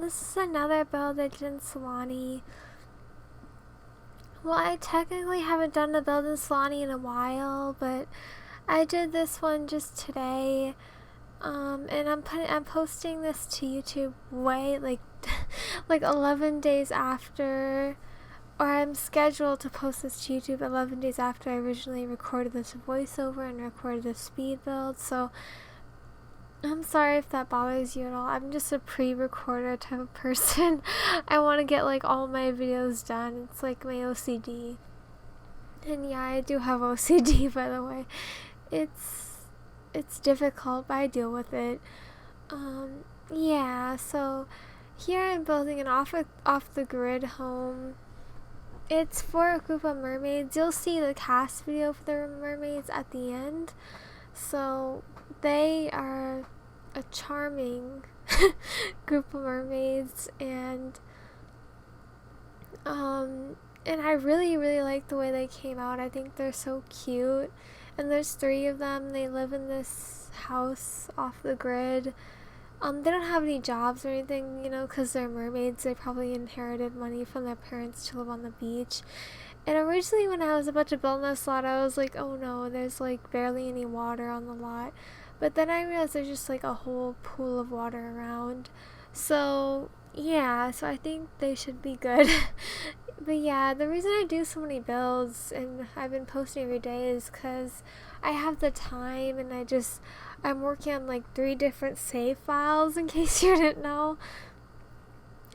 this is another build I did in Solani. Well, I technically haven't done a build in Solani in a while, but I did this one just today. And I'm posting this to YouTube way like 11 days after, or I'm scheduled to post this to YouTube 11 days after I originally recorded this voiceover and recorded the speed build. So I'm sorry if that bothers you at all. I'm just a pre-recorder type of person. I want to get like all my videos done. It's like my OCD. And yeah, I do have OCD, by the way. It's difficult, but I deal with it. Yeah, so here I'm building an off the grid home. It's for a group of mermaids. You'll see the CAS video for the mermaids at the end. So they are a charming group of mermaids, and I really like the way they came out. I think they're so cute. And there's 3 of them. They live in this house off the grid. They don't have any jobs or anything, because they're mermaids. They probably inherited money from their parents to live on the beach. And originally when I was about to build this lot, I was like, oh no, there's like barely any water on the lot. But then I realized there's just like a whole pool of water around. So yeah, so I think they should be good. But yeah, the reason I do so many builds and I've been posting every day is because I have the time, and I'm working on like 3 different save files, in case you didn't know.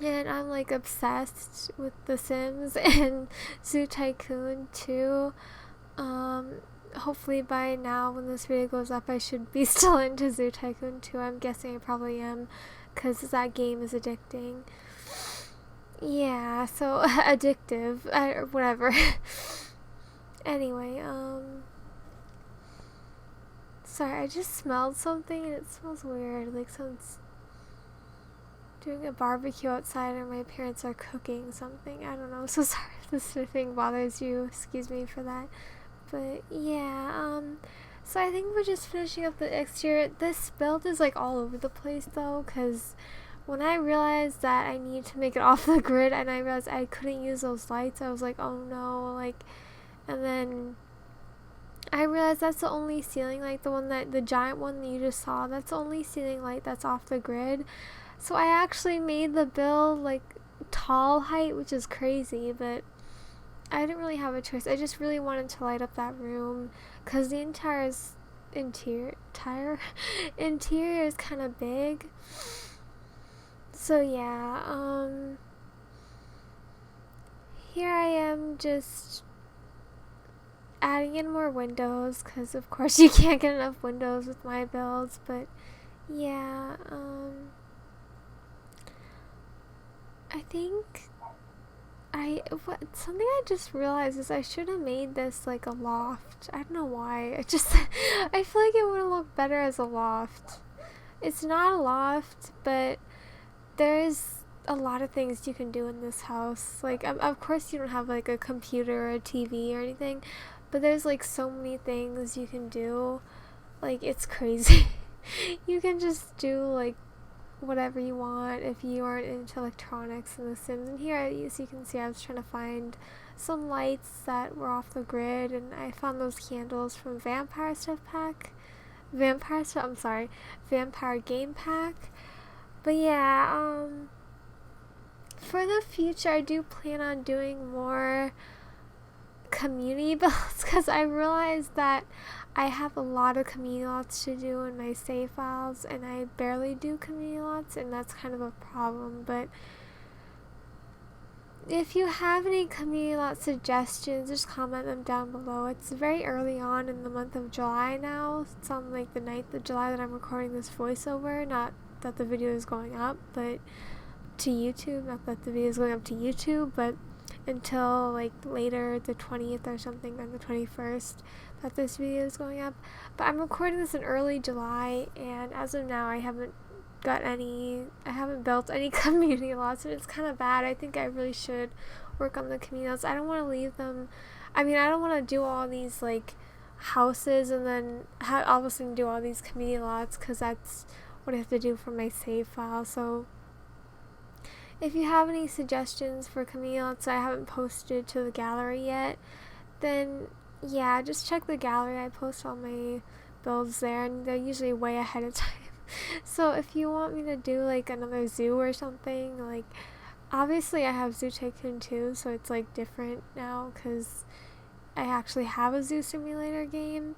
And I'm like obsessed with The Sims and Zoo Tycoon 2. Hopefully by now when this video goes up I should be still into Zoo Tycoon 2. I'm guessing I probably am, because that game is addicting. Yeah, so addictive, or whatever. Anyway, sorry, I just smelled something and it smells weird, like someone's doing a barbecue outside or my parents are cooking something. I don't know, so sorry if this sniffing bothers you, excuse me for that. But yeah, so I think we're just finishing up the exterior. This build is like all over the place though, because when I realized that I need to make it off the grid and I realized I couldn't use those lights, I was like, oh no, and then I realized that's the only ceiling light, the giant one that you just saw, that's the only ceiling light that's off the grid. So I actually made the build like tall height, which is crazy, but I didn't really have a choice. I just really wanted to light up that room because the interior is kind of big. So yeah, here I am just adding in more windows, because of course you can't get enough windows with my builds. But yeah, I think something I just realized is I should have made this like a loft. I don't know why. I feel like it would have looked better as a loft. It's not a loft, but there's a lot of things you can do in this house. Like, of course you don't have like a computer or a TV or anything, but there's like so many things you can do. Like, it's crazy. You can just do like whatever you want if you aren't into electronics in The Sims. And here, as you can see, I was trying to find some lights that were off the grid, and I found those candles from Vampire Game Pack. But yeah, for the future I do plan on doing more community builds, because I realized that I have a lot of community lots to do in my save files, and I barely do community lots, and that's kind of a problem. But if you have any community lot suggestions, just comment them down below. It's very early on in the month of July now. It's on like the 9th of July that I'm recording this voiceover, not that the video is going up, but to YouTube, not that the video is going up to YouTube, but until like later, the 20th or something, or the 21st, that this video is going up. But I'm recording this in early July, and as of now I haven't built any community lots, and it's kind of bad. I think I really should work on the community lots. I don't want to leave them, I don't want to do all these like houses and then all of a sudden do all these community lots, because that's what I have to do for my save file. So if you have any suggestions for camellias I haven't posted to the gallery yet, then yeah, just check the gallery. I post all my builds there, and they're usually way ahead of time. So if you want me to do like another zoo or something, like obviously I have Zoo Tycoon 2, so it's like different now because I actually have a zoo simulator game.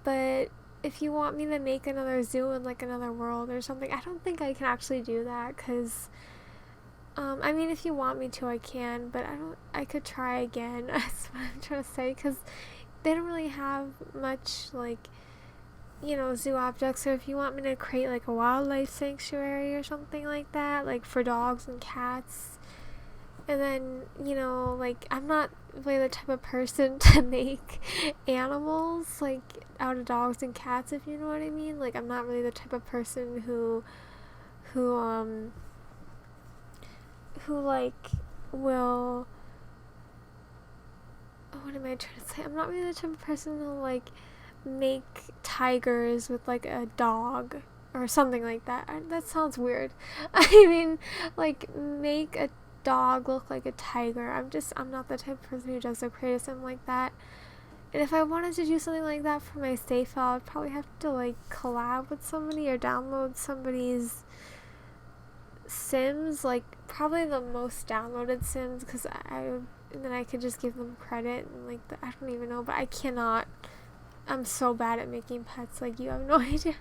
But if you want me to make another zoo in like another world or something, I don't think I can actually do that because I mean, if you want me to, I can, but I could try again. That's what I'm trying to say, because they don't really have much, like, zoo objects. So if you want me to create, like, a wildlife sanctuary or something like that, like, for dogs and cats, and then, like, I'm not really the type of person to make animals, like, out of dogs and cats, if you know what I mean. Like, I'm not really the type of person who like will, what am I trying to say? I'm not really the type of person who like make tigers with like a dog or something like that. That sounds weird. I mean, like make a dog look like a tiger. I'm not the type of person who does the creative sim like that. And if I wanted to do something like that for my save file, I'd probably have to like collab with somebody or download somebody's Sims, like probably the most downloaded Sims, because and then I could just give them credit and like I don't even know, but I cannot. I'm so bad at making pets, like you have no idea.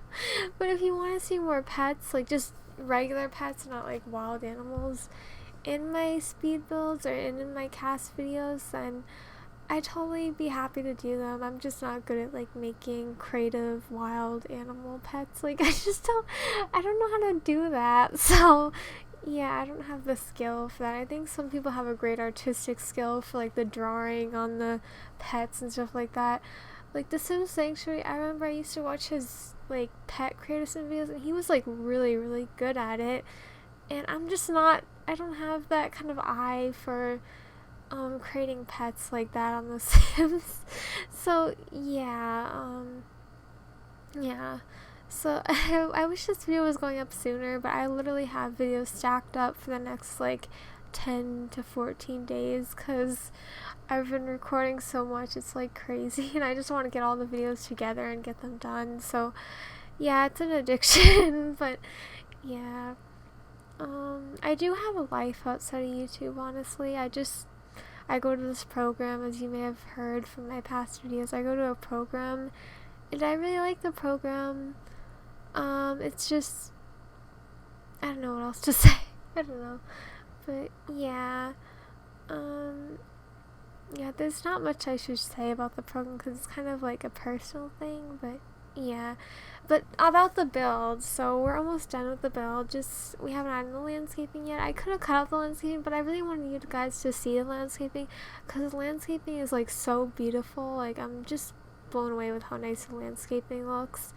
But if you want to see more pets, like just regular pets, not like wild animals, in my speed builds or in my CAS videos, then I'd totally be happy to do them. I'm just not good at like making creative wild animal pets. Like I don't know how to do that. So yeah, I don't have the skill for that. I think some people have a great artistic skill for like the drawing on the pets and stuff like that. Like the Sims Sanctuary, I remember I used to watch his like pet creative sim videos, and he was like really, really good at it. And I'm just not, I don't have that kind of eye for creating pets like that on The Sims. So yeah, so I wish this video was going up sooner, but I literally have videos stacked up for the next like 10 to 14 days because I've been recording so much, it's like crazy, and I just want to get all the videos together and get them done. So yeah, it's an addiction. But yeah, I do have a life outside of YouTube, honestly. I go to this program, as you may have heard from my past videos. I go to a program, and I really like the program. It's just, I don't know what else to say. I don't know. But yeah, there's not much I should say about the program because it's kind of like a personal thing, but yeah. But about the build, so we're almost done with the build. We haven't added the landscaping yet. I could have cut out the landscaping, but I really wanted you guys to see the landscaping because the landscaping is like so beautiful. Like I'm just blown away with how nice the landscaping looks.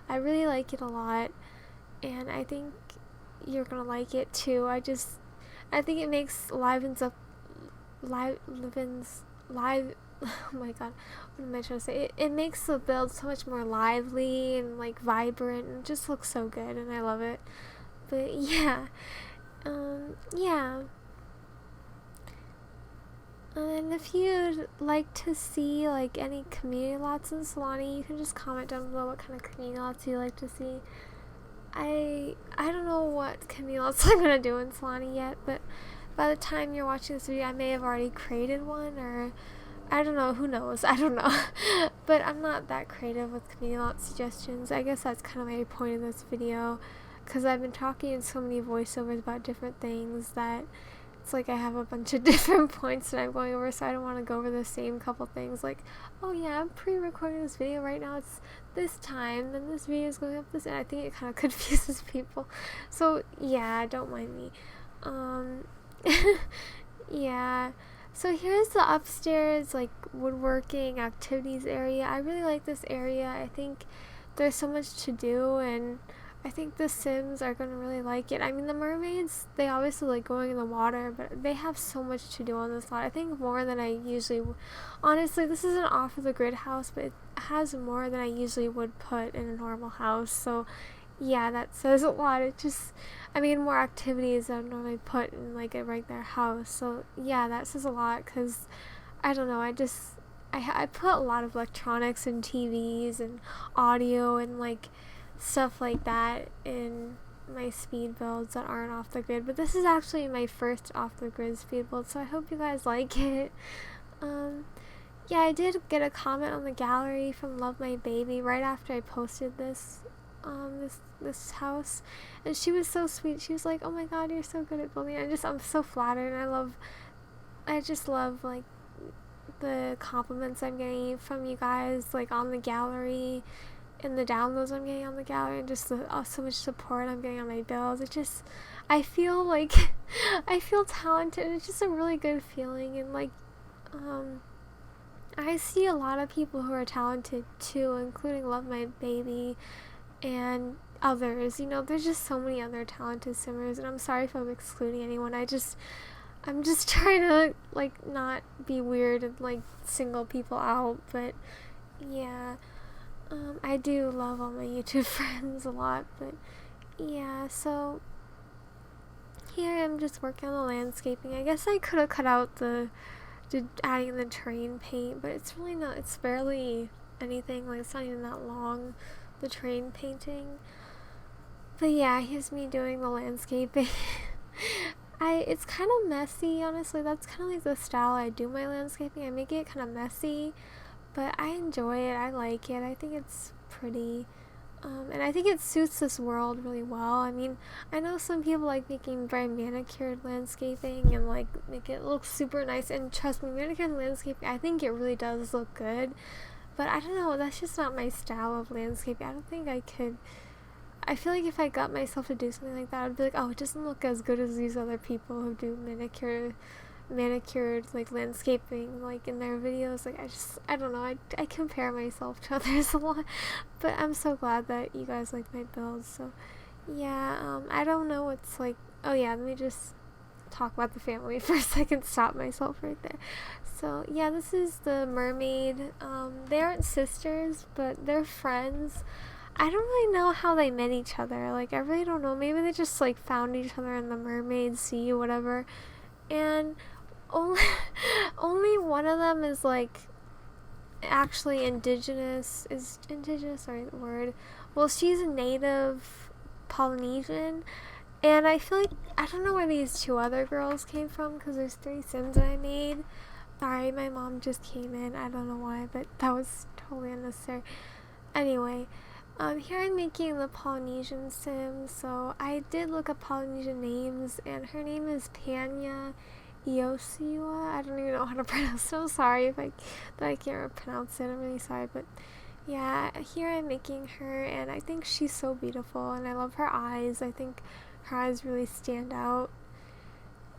I really like it a lot, and I think you're gonna like it too. I think it makes oh my god, what am I trying to say? It makes the build so much more lively and like vibrant, and it just looks so good, and I love it. But yeah, yeah. And if you'd like to see like any community lots in Solani, you can just comment down below what kind of community lots you like to see. I don't know what community lots I'm gonna do in Solani yet, but by the time you're watching this video, I may have already created one, or I don't know, who knows, I don't know. But I'm not that creative with community lot suggestions. I guess that's kind of my point in this video, because I've been talking in so many voiceovers about different things that it's like I have a bunch of different points that I'm going over, so I don't want to go over the same couple things, like, oh yeah, I'm pre-recording this video right now, it's this time, then this video is going up this, and I think it kind of confuses people. So yeah, don't mind me. Yeah. So here's the upstairs, like, woodworking activities area. I really like this area. I think there's so much to do, and I think the Sims are going to really like it. I mean, the mermaids, they obviously like going in the water, but they have so much to do on this lot. I think more than I usually honestly, this is an off of the grid house, but it has more than I usually would put in a normal house. So yeah, that says a lot. It just, I mean, more activities than I normally put in like a regular house. So yeah, that says a lot because I don't know. I put a lot of electronics and TVs and audio and like stuff like that in my speed builds that aren't off the grid. But this is actually my first off the grid speed build, so I hope you guys like it. Um, yeah, I did get a comment on the gallery from Love My Baby right after I posted this house, and she was so sweet. She was like, "Oh my God, you're so good at building." I'm so flattered, and I just love like the compliments I'm getting from you guys, like on the gallery, and the downloads I'm getting on the gallery, and just so much support I'm getting on my builds. I feel like I feel talented. It's just a really good feeling, and like I see a lot of people who are talented too, including Love My Baby and others. There's just so many other talented simmers, and I'm sorry if I'm excluding anyone. I'm just trying to like not be weird and like single people out, but yeah, I do love all my YouTube friends a lot, but yeah, so here I'm just working on the landscaping. I guess I could have cut out adding the terrain paint, but it's really not, it's barely anything, like it's not even that long, the terrain painting. But yeah, here's me doing the landscaping. It's kind of messy, honestly. That's kind of like the style I do my landscaping. I make it kind of messy, but I enjoy it. I like it. I think it's pretty. And I think it suits this world really well. I mean, I know some people like making very manicured landscaping and like make it look super nice. And trust me, manicured landscaping, I think it really does look good. But I don't know, that's just not my style of landscaping. I don't think I could. I feel like if I got myself to do something like that, I'd be like, oh, it doesn't look as good as these other people who do manicured like landscaping like in their videos. Like I don't know, I compare myself to others a lot, but I'm so glad that you guys like my builds. So yeah, I don't know what's like. Oh yeah, let me just talk about the family for a second. Stop myself right there. So yeah, this is the mermaid. They aren't sisters, but they're friends. I don't really know how they met each other. Like, I really don't know. Maybe they just, like, found each other in the mermaid sea, whatever. And only one of them is, like, actually indigenous. Is indigenous the right word? Well, she's a native Polynesian. And I feel like, I don't know where these two other girls came from, because there's 3 Sims that I made. Sorry, my mom just came in. I don't know why, but that was totally unnecessary. Anyway. Here I'm making the Polynesian sim, so I did look up Polynesian names, and her name is Panya Iosiwa. I don't even know how to pronounce it. I'm sorry that I can't pronounce it. I'm really sorry, but yeah, here I'm making her, and I think she's so beautiful, and I love her eyes. I think her eyes really stand out.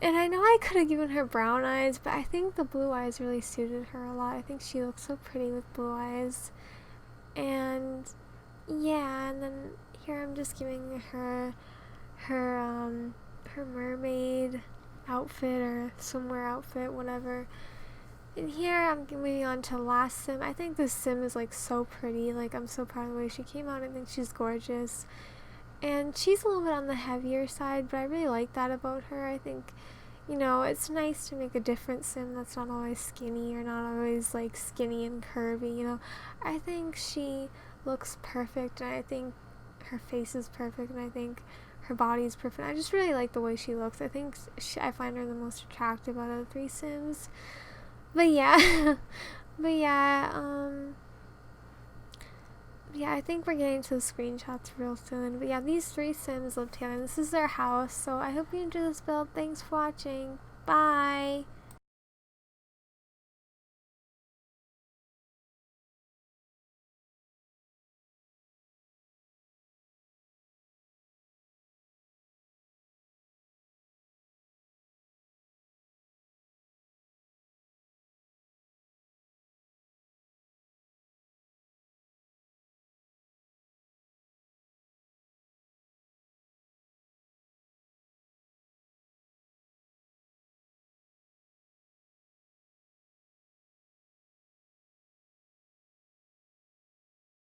And I know I could have given her brown eyes, but I think the blue eyes really suited her a lot. I think she looks so pretty with blue eyes. And yeah, and then here I'm just giving her mermaid outfit or swimwear outfit, whatever. And here I'm moving on to the last sim. I think this sim is like so pretty. Like, I'm so proud of the way she came out. I think she's gorgeous. And she's a little bit on the heavier side, but I really like that about her. I think, it's nice to make a different sim that's not always skinny or not always like skinny and curvy, I think she looks perfect, and I think her face is perfect, and I think her body is perfect. I just really like the way she looks. I think I find her the most attractive out of the 3 Sims. But yeah, yeah, I think we're getting to the screenshots real soon. But yeah, these 3 Sims live together, and this is their house. So I hope you enjoy this build. Thanks for watching. Bye!